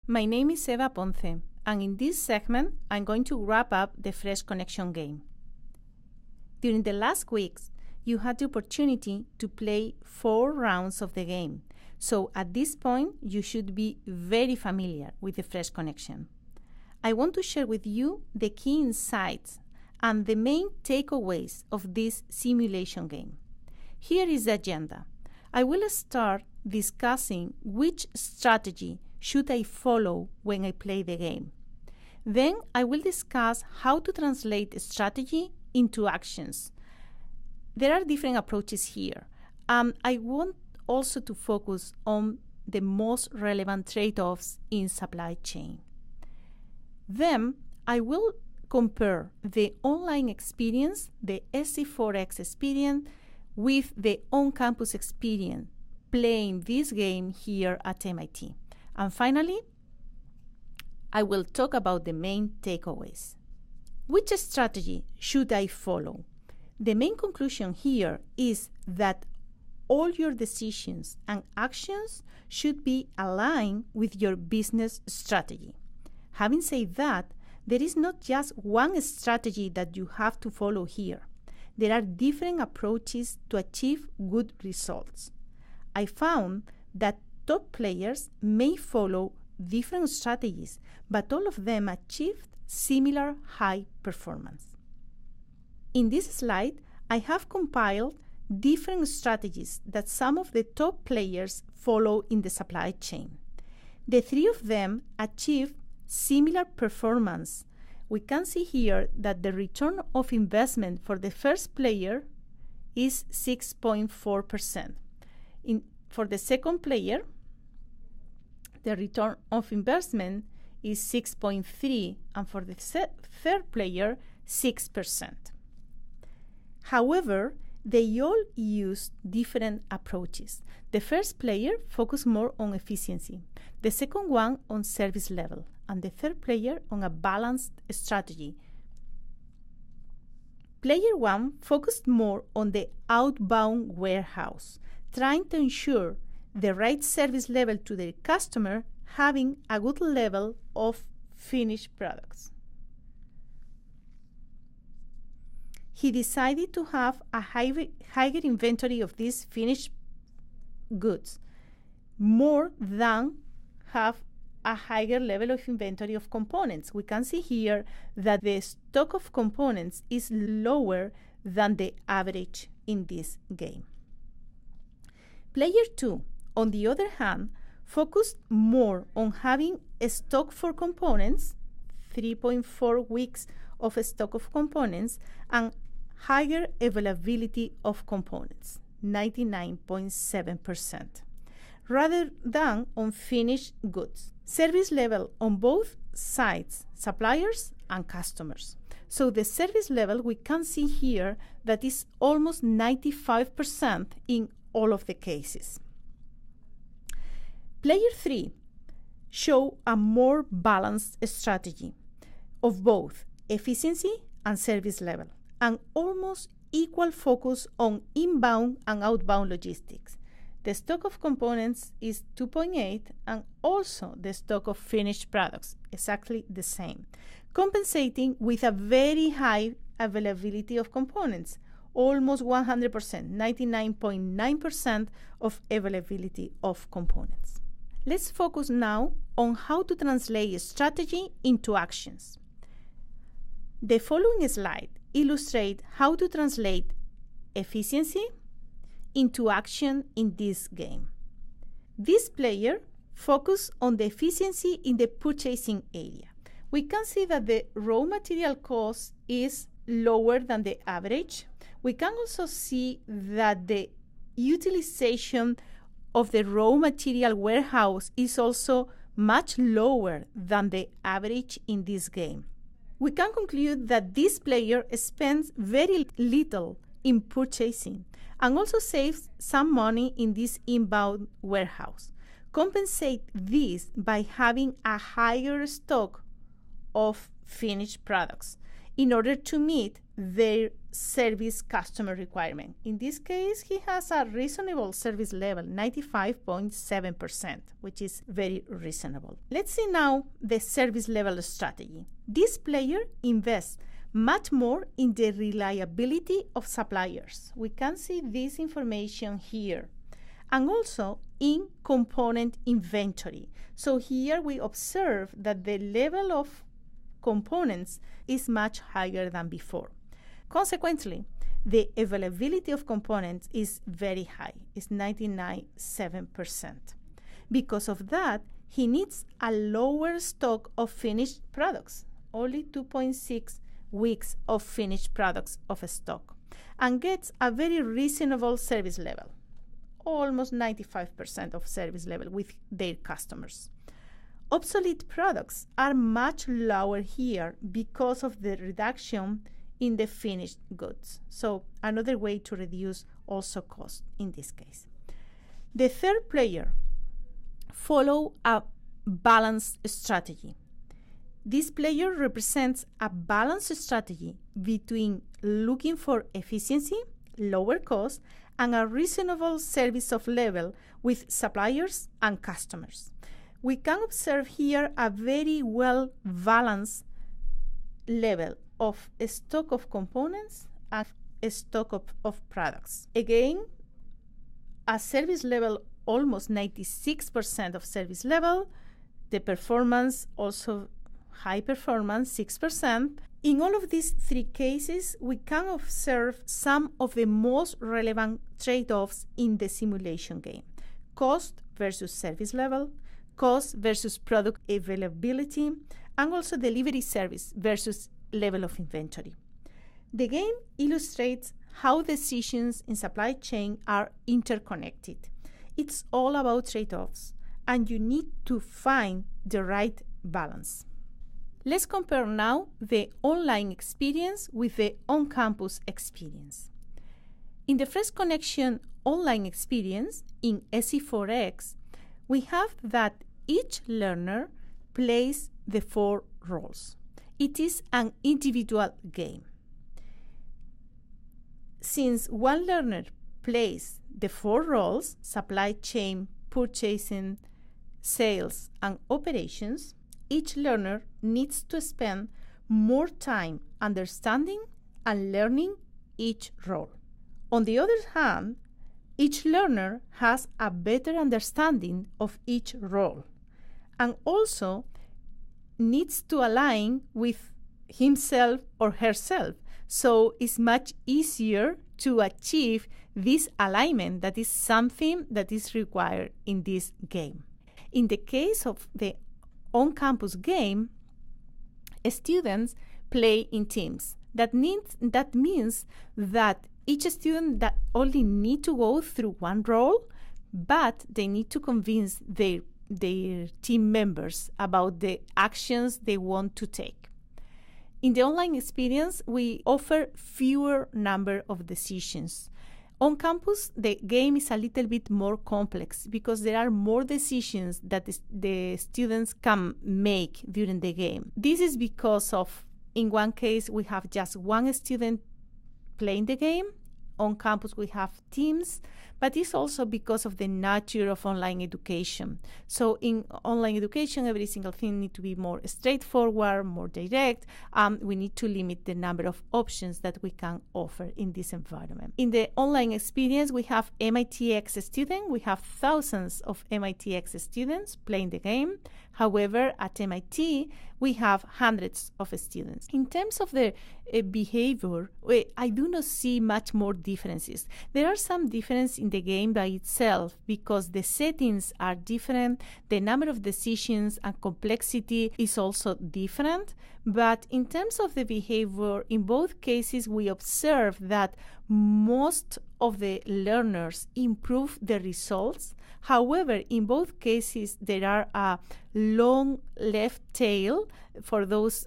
My name is Eva Ponce, and in this segment, I'm going to wrap up the Fresh Connection game. During the last weeks, you had the opportunity to play 4 rounds of the game, so at this point, you should be very familiar with the Fresh Connection. I want to share with you the key insights and the main takeaways of this simulation game. Here is the agenda. I will start discussing which strategy should I follow when I play the game. Then I will discuss how to translate strategy into actions. There are different approaches here. I want also to focus on the most relevant trade-offs in supply chain. Then I will compare the online experience, the SC4x experience, with the on-campus experience playing this game here at MIT. And finally, I will talk about the main takeaways. Which strategy should I follow? The main conclusion here is that all your decisions and actions should be aligned with your business strategy. Having said that, there is not just one strategy that you have to follow here. There are different approaches to achieve good results. I found that top players may follow different strategies, but all of them achieved similar high performance. In this slide, I have compiled different strategies that some of the top players follow in the supply chain. The 3 of them achieved similar performance. We can see here that the return of investment for the first player is 6.4%. For the second player, the return of investment is 6.3%, and for the third player, 6%. However, they all use different approaches. The first player focused more on efficiency, the second one on service level, and the third player on a balanced strategy. Player 1 focused more on the outbound warehouse, trying to ensure the right service level to their customer, having a good level of finished products. He decided to have a higher inventory of these finished goods, more than have a higher level of inventory of components. We can see here that the stock of components is lower than the average in this game. Player 2, on the other hand, focused more on having a stock for components, 3.4 weeks of a stock of components, and higher availability of components, 99.7%, rather than on finished goods. Service level on both sides, suppliers and customers. So the service level we can see here that is almost 95% in all of the cases. Player 3 show a more balanced strategy of both efficiency and service level, and almost equal focus on inbound and outbound logistics. The stock of components is 2.8, and also the stock of finished products, exactly the same, compensating with a very high availability of components, almost 100%, 99.9% of availability of components. Let's focus now on how to translate strategy into actions. The following slide illustrates how to translate efficiency into action in this game. This player focused on the efficiency in the purchasing area. We can see that the raw material cost is lower than the average. We can also see that the utilization of the raw material warehouse is also much lower than the average in this game. We can conclude that this player spends very little in purchasing and also saves some money in this inbound warehouse. Compensate this by having a higher stock of finished products in order to meet their service customer requirement. In this case, he has a reasonable service level, 95.7%, which is very reasonable. Let's see now the service level strategy. This player invests much more in the reliability of suppliers. We can see this information here. And also in component inventory. So here we observe that the level of components is much higher than before. Consequently, the availability of components is very high. It's 99.7%. Because of that, he needs a lower stock of finished products, only 2.6 weeks of finished products of stock, and gets a very reasonable service level, almost 95% of service level with their customers. Obsolete products are much lower here because of the reduction in the finished goods. So another way to reduce also cost in this case. The third player follow a balanced strategy. This player represents a balanced strategy between looking for efficiency, lower cost, and a reasonable service of level with suppliers and customers. We can observe here a very well balanced level of a stock of components and a stock of products. Again, a service level almost 96% of service level, the performance also high performance 6%. In all of these three cases, we can observe some of the most relevant trade-offs in the simulation game: cost versus service level, cost versus product availability, and also delivery service versus level of inventory. The game illustrates how decisions in supply chain are interconnected. It's all about trade-offs, and you need to find the right balance. Let's compare now the online experience with the on-campus experience. In the Fresh Connection online experience in SC4x, we have that each learner plays the 4 roles. It is an individual game. Since one learner plays the 4 roles, supply chain, purchasing, sales, and operations, each learner needs to spend more time understanding and learning each role. On the other hand, each learner has a better understanding of each role and also needs to align with himself or herself. So it's much easier to achieve this alignment that is something that is required in this game. In the case of the on-campus game, students play in teams. That means that each student that only need to go through one role, but they need to convince their team members about the actions they want to take. In the online experience, we offer fewer number of decisions. On campus, the game is a little bit more complex because there are more decisions that the students can make during the game. This is because of, in one case, we have just one student playing the game. On campus, we have teams, but it's also because of the nature of online education. So in online education, every single thing needs to be more straightforward, more direct. We need to limit the number of options that we can offer in this environment. In the online experience, we have MITx students. We have thousands of MITx students playing the game. However, at MIT, we have hundreds of students. In terms of the behavior, I do not see much more differences. There are some differences in the game by itself because the settings are different, the number of decisions and complexity is also different. But in terms of the behavior, in both cases, we observe that most of the learners improve the results. However, in both cases, there are a long left tail for those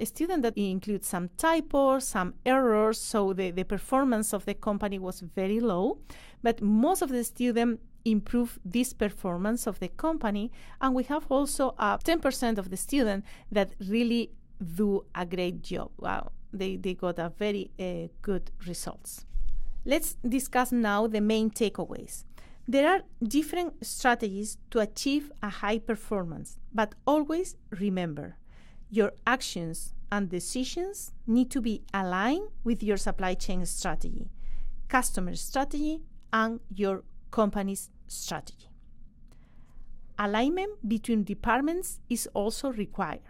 students that include some typos, some errors, so the performance of the company was very low. But most of the students improve this performance of the company, and we have also 10% of the students that really do a great job. Wow. they got a very good results. Let's discuss now the main takeaways. There are different strategies to achieve a high performance, but always remember, your actions and decisions need to be aligned with your supply chain strategy, customer strategy, and your company's strategy. Alignment between departments is also required.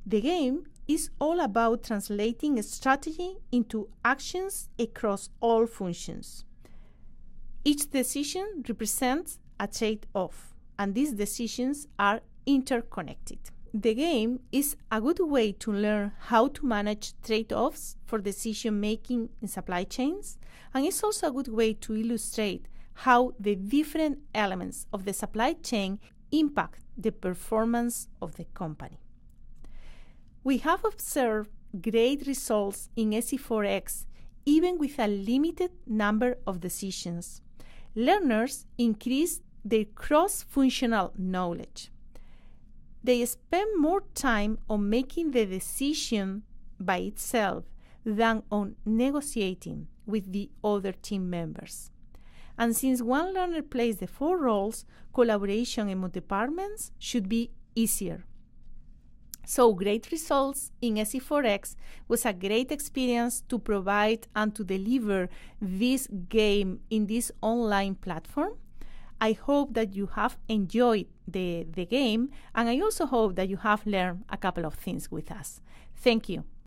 The game is all about translating a strategy into actions across all functions. Each decision represents a trade-off, and these decisions are interconnected. The game is a good way to learn how to manage trade-offs for decision-making in supply chains, and it's also a good way to illustrate how the different elements of the supply chain impact the performance of the company. We have observed great results in SC4x even with a limited number of decisions. Learners increase their cross-functional knowledge. They spend more time on making the decision by itself than on negotiating with the other team members. And since one learner plays the 4 roles, collaboration among departments should be easier. So great results in SC4x was a great experience to provide and to deliver this game in this online platform. I hope that you have enjoyed the game, and I also hope that you have learned a couple of things with us. Thank you.